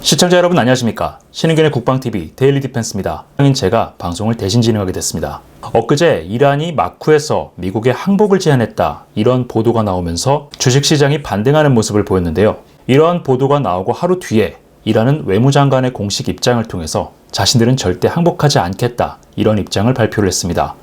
시청자 여러분 안녕하십니까? 신은균의 국방TV 데일리 디펜스입니다. 제가 방송을 대신 진행하게 됐습니다. 엊그제 이란이 마쿠에서 미국의 항복을 제안했다, 이런 보도가 나오면서 주식시장이 반등하는 모습을 보였는데요. 이러한 보도가 나오고 하루 뒤에 이란은 외무장관의 공식 입장을 통해서 자신들은 절대 항복하지 않겠다, 이런 입장을 발표를 했습니다.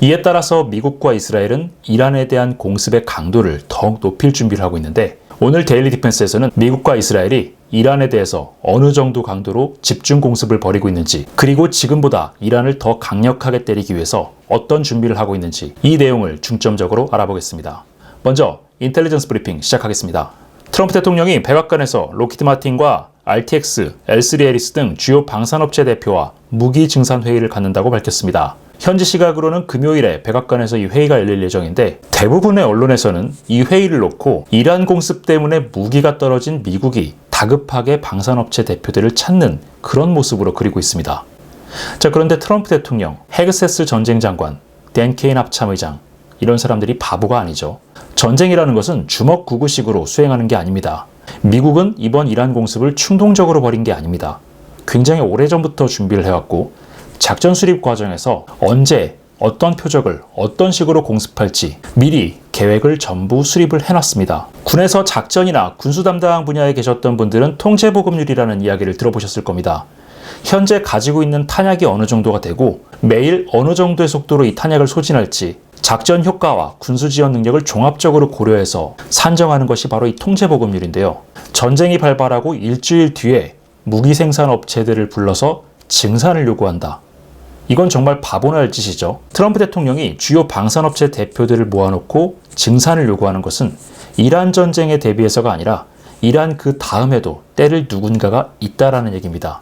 이에 따라서 미국과 이스라엘은 이란에 대한 공습의 강도를 더욱 높일 준비를 하고 있는데, 오늘 데일리 디펜스에서는 미국과 이스라엘이 이란에 대해서 어느 정도 강도로 집중 공습을 벌이고 있는지, 그리고 지금보다 이란을 더 강력하게 때리기 위해서 어떤 준비를 하고 있는지, 이 내용을 중점적으로 알아보겠습니다. 먼저 인텔리전스 브리핑 시작하겠습니다. 트럼프 대통령이 백악관에서 록히드 마틴과 RTX, L3Harris 등 주요 방산업체 대표와 무기 증산 회의를 갖는다고 밝혔습니다. 현지 시각으로는 금요일에 백악관에서 이 회의가 열릴 예정인데, 대부분의 언론에서는 이 회의를 놓고 이란 공습 때문에 무기가 떨어진 미국이 다급하게 방산업체 대표들을 찾는 그런 모습으로 그리고 있습니다. 자, 그런데 트럼프 대통령, 헤그세스 전쟁 장관, 댄 케인 합참의장, 이런 사람들이 바보가 아니죠. 전쟁이라는 것은 주먹구구식으로 수행하는 게 아닙니다. 미국은 이번 이란 공습을 충동적으로 벌인 게 아닙니다. 굉장히 오래전부터 준비를 해왔고, 작전 수립 과정에서 언제 어떤 표적을 어떤 식으로 공습할지 미리 계획을 전부 수립을 해놨습니다. 군에서 작전이나 군수 담당 분야에 계셨던 분들은 통제보급률이라는 이야기를 들어보셨을 겁니다. 현재 가지고 있는 탄약이 어느 정도가 되고 매일 어느 정도의 속도로 이 탄약을 소진할지, 작전 효과와 군수 지원 능력을 종합적으로 고려해서 산정하는 것이 바로 이 통제보급률인데요. 전쟁이 발발하고 일주일 뒤에 무기 생산 업체들을 불러서 증산을 요구한다. 이건 정말 바보나 할 짓이죠. 트럼프 대통령이 주요 방산업체 대표들을 모아놓고 증산을 요구하는 것은 이란 전쟁에 대비해서가 아니라 이란 그 다음에도 때릴 누군가가 있다라는 얘기입니다.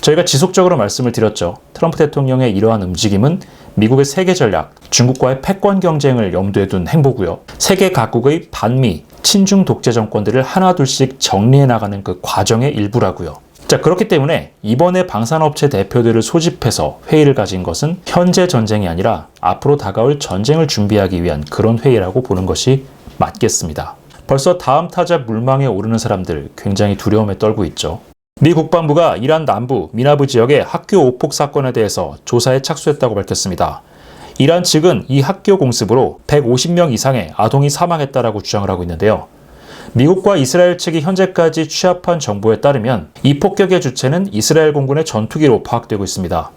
저희가 지속적으로 말씀을 드렸죠. 트럼프 대통령의 이러한 움직임은 미국의 세계 전략, 중국과의 패권 경쟁을 염두에 둔 행보고요. 세계 각국의 반미, 친중 독재 정권들을 하나둘씩 정리해 나가는 그 과정의 일부라고요. 자, 그렇기 때문에 이번에 방산업체 대표들을 소집해서 회의를 가진 것은 현재 전쟁이 아니라 앞으로 다가올 전쟁을 준비하기 위한 그런 회의라고 보는 것이 맞겠습니다. 벌써 다음 타자 물망에 오르는 사람들 굉장히 두려움에 떨고 있죠. 미 국방부가 이란 남부 미나브 지역의 학교 오폭 사건에 대해서 조사에 착수했다고 밝혔습니다. 이란 측은 이 학교 공습으로 150명 이상의 아동이 사망했다라고 주장을 하고 있는데요. 미국과 이스라엘 측이 현재까지 취합한 정보에 따르면 이 폭격의 주체는 이스라엘 공군의 전투기로 파악되고 있습니다.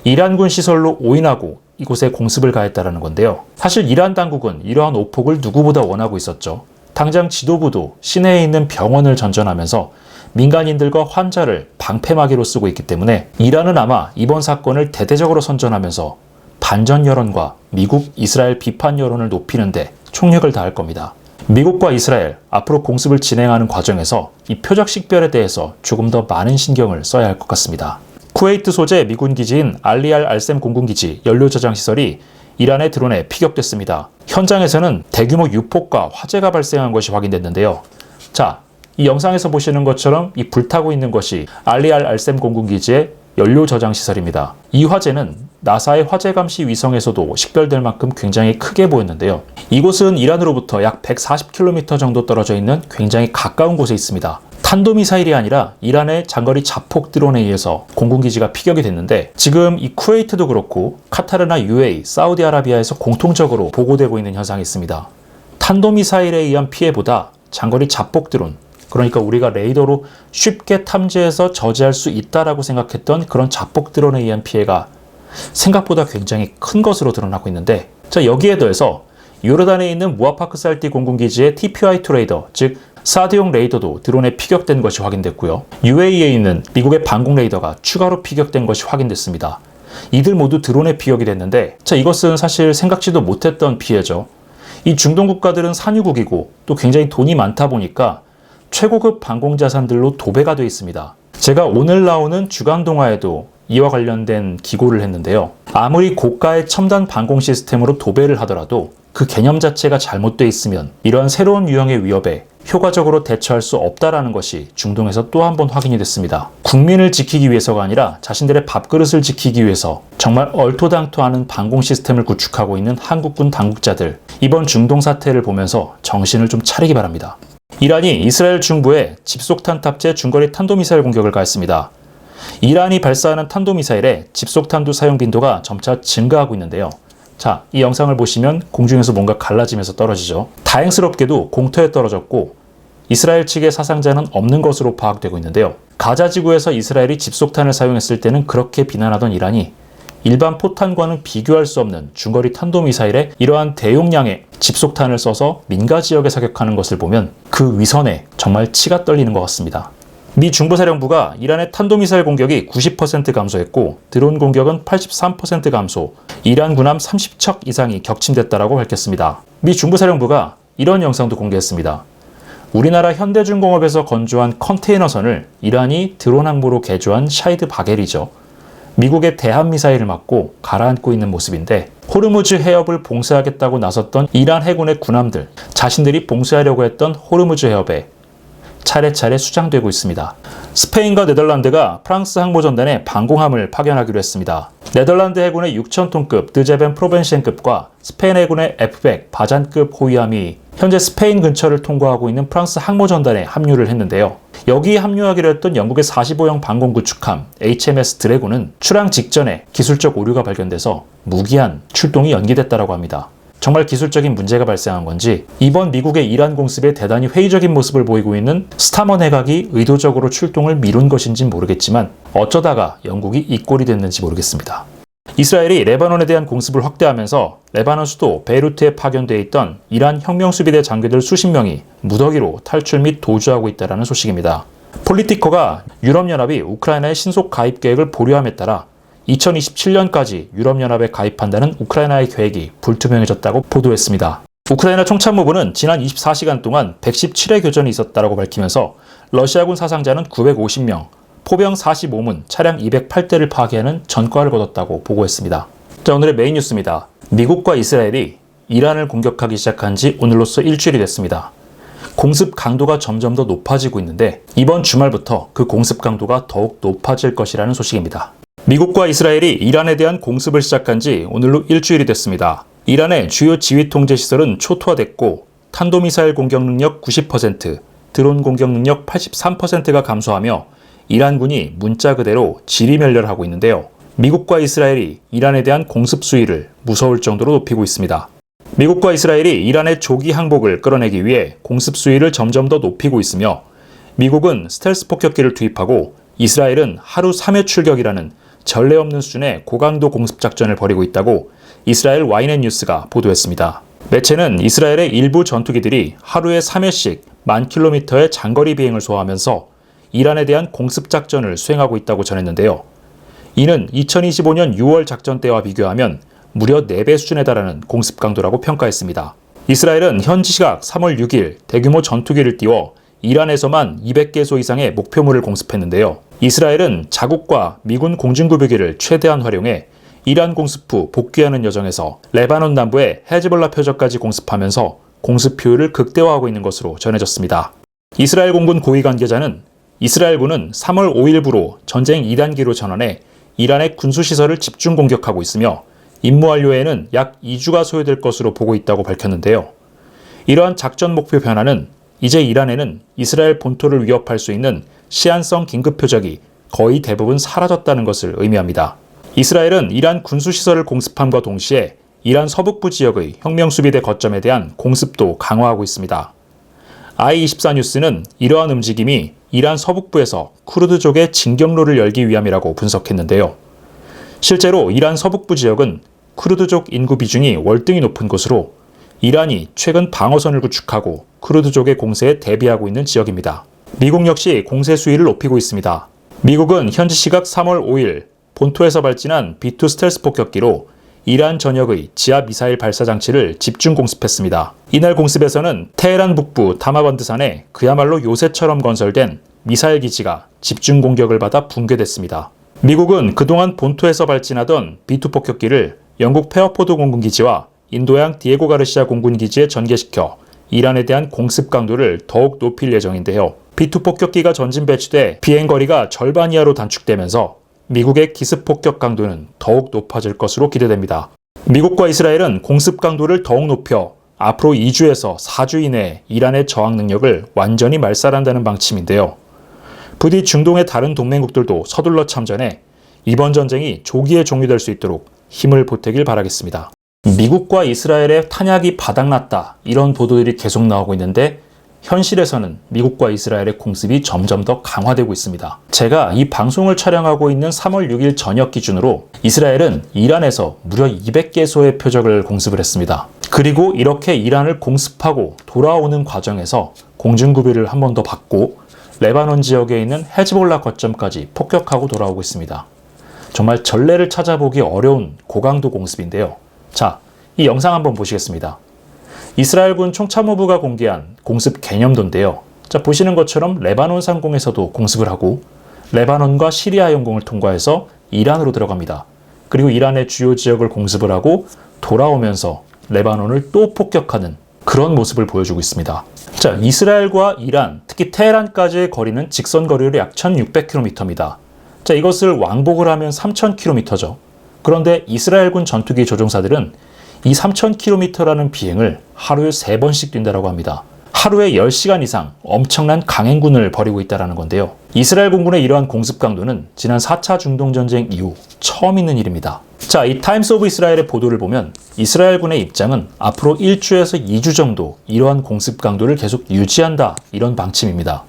이란군 시설로 오인하고 이곳에 공습을 가했다는 건데요. 사실 이란 당국은 이러한 오폭을 누구보다 원하고 있었죠. 당장 지도부도 시내에 있는 병원을 전전하면서 민간인들과 환자를 방패막이로 쓰고 있기 때문에 이란은 아마 이번 사건을 대대적으로 선전하면서 반전 여론과 미국, 이스라엘 비판 여론을 높이는데 총력을 다할 겁니다. 미국과 이스라엘 앞으로 공습을 진행하는 과정에서 이 표적 식별에 대해서 조금 더 많은 신경을 써야 할 것 같습니다. 쿠웨이트 소재 미군 기지인 알리알 알셈 공군기지 연료 저장 시설이 이란의 드론에 피격됐습니다. 현장에서는 대규모 유폭과 화재가 발생한 것이 확인됐는데요. 자, 이 영상에서 보시는 것처럼 이 불타고 있는 것이 알리알 알셈 공군기지의 연료 저장 시설입니다. 이 화재는 나사의 화재 감시 위성에서도 식별될 만큼 굉장히 크게 보였는데요. 이곳은 이란으로부터 약 140km 정도 떨어져 있는 굉장히 가까운 곳에 있습니다. 탄도미사일이 아니라 이란의 장거리 자폭 드론에 의해서 공군기지가 피격이 됐는데, 지금 이 쿠웨이트도 그렇고 카타르나 UAE, 사우디아라비아에서 공통적으로 보고되고 있는 현상이 있습니다. 탄도미사일에 의한 피해보다 장거리 자폭 드론, 그러니까 우리가 레이더로 쉽게 탐지해서 저지할 수 있다라고 생각했던 그런 자폭 드론에 의한 피해가 생각보다 굉장히 큰 것으로 드러나고 있는데, 자, 여기에 더해서 요르단에 있는 무아파크 살티 공군기지의 TPY-2 레이더, 즉 사드용 레이더도 드론에 피격된 것이 확인됐고요. UAE에 있는 미국의 방공 레이더가 추가로 피격된 것이 확인됐습니다. 이들 모두 드론에 피격이 됐는데, 자, 이것은 사실 생각지도 못했던 피해죠. 이 중동 국가들은 산유국이고 또 굉장히 돈이 많다 보니까 최고급 방공 자산들로 도배가 되어 있습니다. 제가 오늘 나오는 주간 동화에도 이와 관련된 기고를 했는데요. 아무리 고가의 첨단 방공 시스템으로 도배를 하더라도 그 개념 자체가 잘못되어 있으면 이런 새로운 유형의 위협에 효과적으로 대처할 수 없다라는 것이 중동에서 또 한 번 확인이 됐습니다. 국민을 지키기 위해서가 아니라 자신들의 밥그릇을 지키기 위해서 정말 얼토당토하는 방공 시스템을 구축하고 있는 한국군 당국자들, 이번 중동 사태를 보면서 정신을 좀 차리기 바랍니다. 이란이 이스라엘 중부에 집속탄 탑재 중거리 탄도미사일 공격을 가했습니다. 이란이 발사하는 탄도미사일의 집속탄두 사용 빈도가 점차 증가하고 있는데요. 자, 이 영상을 보시면 공중에서 뭔가 갈라지면서 떨어지죠. 다행스럽게도 공터에 떨어졌고 이스라엘 측의 사상자는 없는 것으로 파악되고 있는데요. 가자 지구에서 이스라엘이 집속탄을 사용했을 때는 그렇게 비난하던 이란이 일반 포탄과는 비교할 수 없는 중거리 탄도미사일에 이러한 대용량의 집속탄을 써서 민가 지역에 사격하는 것을 보면 그 위선에 정말 치가 떨리는 것 같습니다. 미 중부사령부가 이란의 탄도미사일 공격이 90% 감소했고 드론 공격은 83% 감소, 이란 군함 30척 이상이 격침됐다고 밝혔습니다. 미 중부사령부가 이런 영상도 공개했습니다. 우리나라 현대중공업에서 건조한 컨테이너선을 이란이 드론 항모로 개조한 샤이드 바겔이죠. 미국의 대한미사일을 맞고 가라앉고 있는 모습인데 호르무즈 해협을 봉쇄하겠다고 나섰던 이란 해군의 군함들, 자신들이 봉쇄하려고 했던 호르무즈 해협에 차례차례 수장되고 있습니다. 스페인과 네덜란드가 프랑스 항모전단에 방공함을 파견하기로 했습니다. 네덜란드 해군의 6,000톤급 드제벤 프로벤시엔급과 스페인 해군의 F-100 바잔급 호위함이 현재 스페인 근처를 통과하고 있는 프랑스 항모전단에 합류를 했는데요. 여기에 합류하기로 했던 영국의 45형 방공구축함 HMS 드래곤은 출항 직전에 기술적 오류가 발견돼서 무기한 출동이 연기됐다고 합니다. 정말 기술적인 문제가 발생한 건지 이번 미국의 이란 공습에 대단히 회의적인 모습을 보이고 있는 스타머 내각이 의도적으로 출동을 미룬 것인지는 모르겠지만 어쩌다가 영국이 이 꼴이 됐는지 모르겠습니다. 이스라엘이 레바논에 대한 공습을 확대하면서 레바논 수도 베이루트에 파견되어 있던 이란 혁명수비대 장교들 수십 명이 무더기로 탈출 및 도주하고 있다는 소식입니다. 폴리티커가 유럽연합이 우크라이나의 신속 가입 계획을 보류함에 따라 2027년까지 유럽연합에 가입한다는 우크라이나의 계획이 불투명해졌다고 보도했습니다. 우크라이나 총참모부는 지난 24시간 동안 117회 교전이 있었다고 밝히면서 러시아군 사상자는 950명, 포병 45문, 차량 208대를 파괴하는 전과를 거뒀다고 보고했습니다. 자, 오늘의 메인 뉴스입니다. 미국과 이스라엘이 이란을 공격하기 시작한 지 오늘로써 일주일이 됐습니다. 공습 강도가 점점 더 높아지고 있는데 이번 주말부터 그 공습 강도가 더욱 높아질 것이라는 소식입니다. 미국과 이스라엘이 이란에 대한 공습을 시작한 지 오늘로 일주일이 됐습니다. 이란의 주요 지휘 통제 시설은 초토화됐고 탄도미사일 공격 능력 90%, 드론 공격 능력 83%가 감소하며 이란군이 문자 그대로 지리멸렬하고 있는데요. 미국과 이스라엘이 이란에 대한 공습 수위를 무서울 정도로 높이고 있습니다. 미국과 이스라엘이 이란의 조기 항복을 끌어내기 위해 공습 수위를 점점 더 높이고 있으며 미국은 스텔스 폭격기를 투입하고 이스라엘은 하루 3회 출격이라는 전례 없는 수준의 고강도 공습 작전을 벌이고 있다고 이스라엘 YNN 뉴스가 보도했습니다. 매체는 이스라엘의 일부 전투기들이 하루에 3회씩 1000km의 장거리 비행을 소화하면서 이란에 대한 공습 작전을 수행하고 있다고 전했는데요. 이는 2025년 6월 작전 때와 비교하면 무려 4배 수준에 달하는 공습 강도라고 평가했습니다. 이스라엘은 현지 시각 3월 6일 대규모 전투기를 띄워 이란에서만 200개소 이상의 목표물을 공습했는데요. 이스라엘은 자국과 미군 공중구비기를 최대한 활용해 이란 공습 후 복귀하는 여정에서 레바논 남부의 헤즈볼라 표적까지 공습하면서 공습 효율을 극대화하고 있는 것으로 전해졌습니다. 이스라엘 공군 고위 관계자는 이스라엘군은 3월 5일부로 전쟁 2단계로 전환해 이란의 군수시설을 집중 공격하고 있으며 임무 완료에는 약 2주가 소요될 것으로 보고 있다고 밝혔는데요. 이러한 작전 목표 변화는 이제 이란에는 이스라엘 본토를 위협할 수 있는 시한성 긴급 표적이 거의 대부분 사라졌다는 것을 의미합니다. 이스라엘은 이란 군수시설을 공습함과 동시에 이란 서북부 지역의 혁명수비대 거점에 대한 공습도 강화하고 있습니다. I24뉴스는 이러한 움직임이 이란 서북부에서 쿠르드족의 진격로를 열기 위함이라고 분석했는데요. 실제로 이란 서북부 지역은 쿠르드족 인구 비중이 월등히 높은 곳으로 이란이 최근 방어선을 구축하고 쿠르드족의 공세에 대비하고 있는 지역입니다. 미국 역시 공세 수위를 높이고 있습니다. 미국은 현지 시각 3월 5일 본토에서 발진한 B-2 스텔스 폭격기로 이란 전역의 지하 미사일 발사 장치를 집중 공습했습니다. 이날 공습에서는 테헤란 북부 다마반드산에 그야말로 요새처럼 건설된 미사일 기지가 집중 공격을 받아 붕괴됐습니다. 미국은 그동안 본토에서 발진하던 B-2 폭격기를 영국 페어포드 공군기지와 인도양 디에고 가르시아 공군기지에 전개시켜 이란에 대한 공습 강도를 더욱 높일 예정인데요. B-2 폭격기가 전진 배치돼 비행거리가 절반 이하로 단축되면서 미국의 기습 폭격 강도는 더욱 높아질 것으로 기대됩니다. 미국과 이스라엘은 공습 강도를 더욱 높여 앞으로 2주에서 4주 이내에 이란의 저항 능력을 완전히 말살한다는 방침인데요. 부디 중동의 다른 동맹국들도 서둘러 참전해 이번 전쟁이 조기에 종료될 수 있도록 힘을 보태길 바라겠습니다. 미국과 이스라엘의 탄약이 바닥났다, 이런 보도들이 계속 나오고 있는데 현실에서는 미국과 이스라엘의 공습이 점점 더 강화되고 있습니다. 제가 이 방송을 촬영하고 있는 3월 6일 저녁 기준으로 이스라엘은 이란에서 무려 200개소의 표적을 공습을 했습니다. 그리고 이렇게 이란을 공습하고 돌아오는 과정에서 공중구비를 한 번 더 받고 레바논 지역에 있는 헤즈볼라 거점까지 폭격하고 돌아오고 있습니다. 정말 전례를 찾아보기 어려운 고강도 공습인데요. 자, 이 영상 한번 보시겠습니다. 이스라엘군 총참모부가 공개한 공습 개념도인데요. 자, 보시는 것처럼 레바논 상공에서도 공습을 하고 레바논과 시리아 영공을 통과해서 이란으로 들어갑니다. 그리고 이란의 주요 지역을 공습을 하고 돌아오면서 레바논을 또 폭격하는 그런 모습을 보여주고 있습니다. 자, 이스라엘과 이란, 특히 테헤란까지의 거리는 직선 거리로 약 1600km입니다. 자, 이것을 왕복을 하면 3000km죠. 그런데 이스라엘군 전투기 조종사들은 이 3000km라는 비행을 하루에 3번씩 뛴다고 합니다. 하루에 10시간 이상 엄청난 강행군을 벌이고 있다는 건데요. 이스라엘 공군의 이러한 공습 강도는 지난 4차 중동전쟁 이후 처음 있는 일입니다. 자, 이 타임스 오브 이스라엘의 보도를 보면 이스라엘군의 입장은 앞으로 1주에서 2주 정도 이러한 공습 강도를 계속 유지한다, 이런 방침입니다.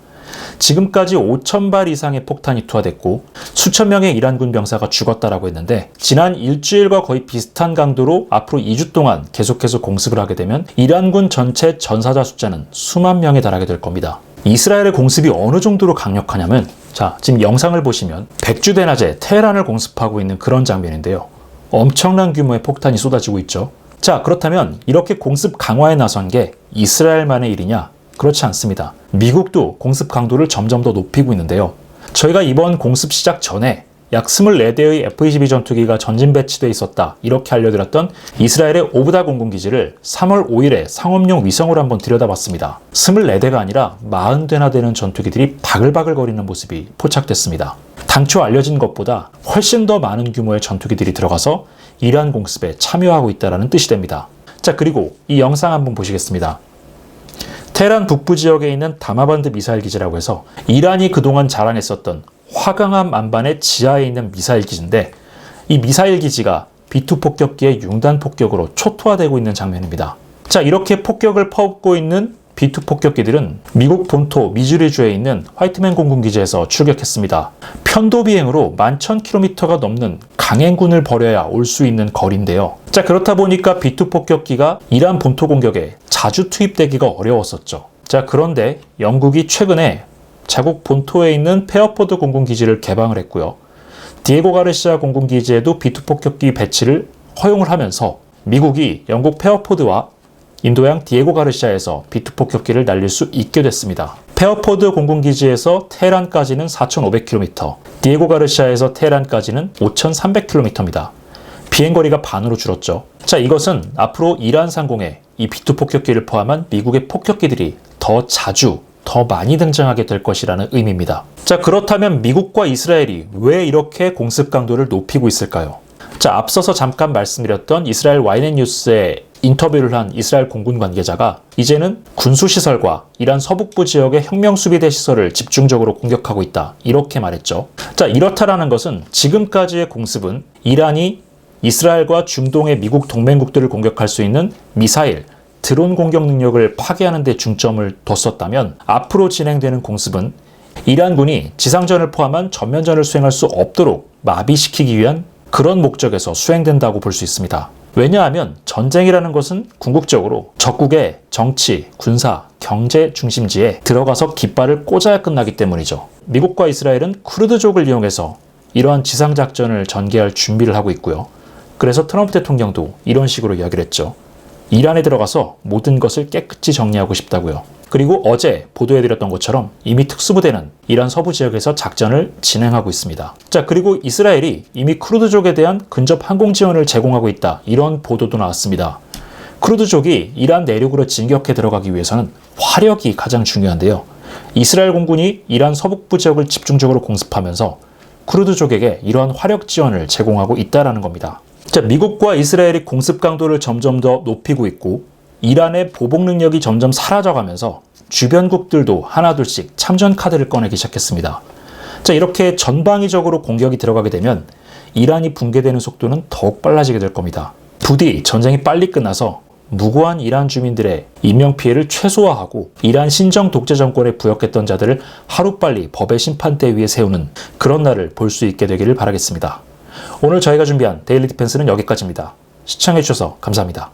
지금까지 5,000발 이상의 폭탄이 투하됐고 수천 명의 이란군 병사가 죽었다라고 했는데 지난 일주일과 거의 비슷한 강도로 앞으로 2주 동안 계속해서 공습을 하게 되면 이란군 전체 전사자 숫자는 수만 명에 달하게 될 겁니다. 이스라엘의 공습이 어느 정도로 강력하냐면, 자, 지금 영상을 보시면 백주대낮에 테헤란을 공습하고 있는 그런 장면인데요. 엄청난 규모의 폭탄이 쏟아지고 있죠. 자, 그렇다면 이렇게 공습 강화에 나선 게 이스라엘만의 일이냐? 그렇지 않습니다. 미국도 공습 강도를 점점 더 높이고 있는데요. 저희가 이번 공습 시작 전에 약 24대의 F-22 전투기가 전진 배치되어 있었다, 이렇게 알려드렸던 이스라엘의 오브다 공군기지를 3월 5일에 상업용 위성으로 한번 들여다봤습니다. 24대가 아니라 40대나 되는 전투기들이 바글바글거리는 모습이 포착됐습니다. 당초 알려진 것보다 훨씬 더 많은 규모의 전투기들이 들어가서 이란 공습에 참여하고 있다는 뜻이 됩니다. 자, 그리고 이 영상 한번 보시겠습니다. 테헤란 북부 지역에 있는 다마반드 미사일 기지라고 해서 이란이 그동안 자랑했었던 화강암 안반의 지하에 있는 미사일 기지인데, 이 미사일 기지가 B2 폭격기의 융단 폭격으로 초토화되고 있는 장면입니다. 자, 이렇게 폭격을 퍼붓고 있는 B2 폭격기들은 미국 본토 미주리주에 있는 화이트맨 공군기지에서 출격했습니다. 편도 비행으로 11,000km가 넘는 강행군을 벌여야 올 수 있는 거리인데요. 자, 그렇다 보니까 B2 폭격기가 이란 본토 공격에 자주 투입되기가 어려웠었죠. 자, 그런데 영국이 최근에 자국 본토에 있는 페어포드 공군기지를 개방을 했고요. 디에고 가르시아 공군기지에도 B2 폭격기 배치를 허용을 하면서 미국이 영국 페어포드와 인도양 디에고 가르시아에서 B2 폭격기를 날릴 수 있게 됐습니다. 페어포드 공군기지에서 테헤란까지는 4,500km, 디에고 가르시아에서 테헤란까지는 5,300km입니다. 비행거리가 반으로 줄었죠. 자, 이것은 앞으로 이란 상공에 이 B2 폭격기를 포함한 미국의 폭격기들이 더 자주, 더 많이 등장하게 될 것이라는 의미입니다. 자, 그렇다면 미국과 이스라엘이 왜 이렇게 공습 강도를 높이고 있을까요? 자, 앞서서 잠깐 말씀드렸던 이스라엘 YNN 뉴스에 인터뷰를 한 이스라엘 공군 관계자가 이제는 군수시설과 이란 서북부 지역의 혁명수비대 시설을 집중적으로 공격하고 있다, 이렇게 말했죠. 자, 이렇다라는 것은 지금까지의 공습은 이란이 이스라엘과 중동의 미국 동맹국들을 공격할 수 있는 미사일, 드론 공격 능력을 파괴하는 데 중점을 뒀었다면 앞으로 진행되는 공습은 이란군이 지상전을 포함한 전면전을 수행할 수 없도록 마비시키기 위한 그런 목적에서 수행된다고 볼 수 있습니다. 왜냐하면 전쟁이라는 것은 궁극적으로 적국의 정치, 군사, 경제 중심지에 들어가서 깃발을 꽂아야 끝나기 때문이죠. 미국과 이스라엘은 쿠르드족을 이용해서 이러한 지상작전을 전개할 준비를 하고 있고요. 그래서 트럼프 대통령도 이런 식으로 이야기를 했죠. 이란에 들어가서 모든 것을 깨끗이 정리하고 싶다고요. 그리고 어제 보도해드렸던 것처럼 이미 특수부대는 이란 서부 지역에서 작전을 진행하고 있습니다. 자, 그리고 이스라엘이 이미 쿠르드족에 대한 근접 항공 지원을 제공하고 있다, 이런 보도도 나왔습니다. 쿠르드족이 이란 내륙으로 진격해 들어가기 위해서는 화력이 가장 중요한데요. 이스라엘 공군이 이란 서북부 지역을 집중적으로 공습하면서 쿠르드족에게 이러한 화력 지원을 제공하고 있다는 겁니다. 자, 미국과 이스라엘이 공습 강도를 점점 더 높이고 있고 이란의 보복 능력이 점점 사라져가면서 주변국들도 하나둘씩 참전 카드를 꺼내기 시작했습니다. 자, 이렇게 전방위적으로 공격이 들어가게 되면 이란이 붕괴되는 속도는 더욱 빨라지게 될 겁니다. 부디 전쟁이 빨리 끝나서 무고한 이란 주민들의 인명피해를 최소화하고 이란 신정 독재 정권에 부역했던 자들을 하루빨리 법의 심판대 위에 세우는 그런 날을 볼 수 있게 되기를 바라겠습니다. 오늘 저희가 준비한 데일리 디펜스는 여기까지입니다. 시청해주셔서 감사합니다.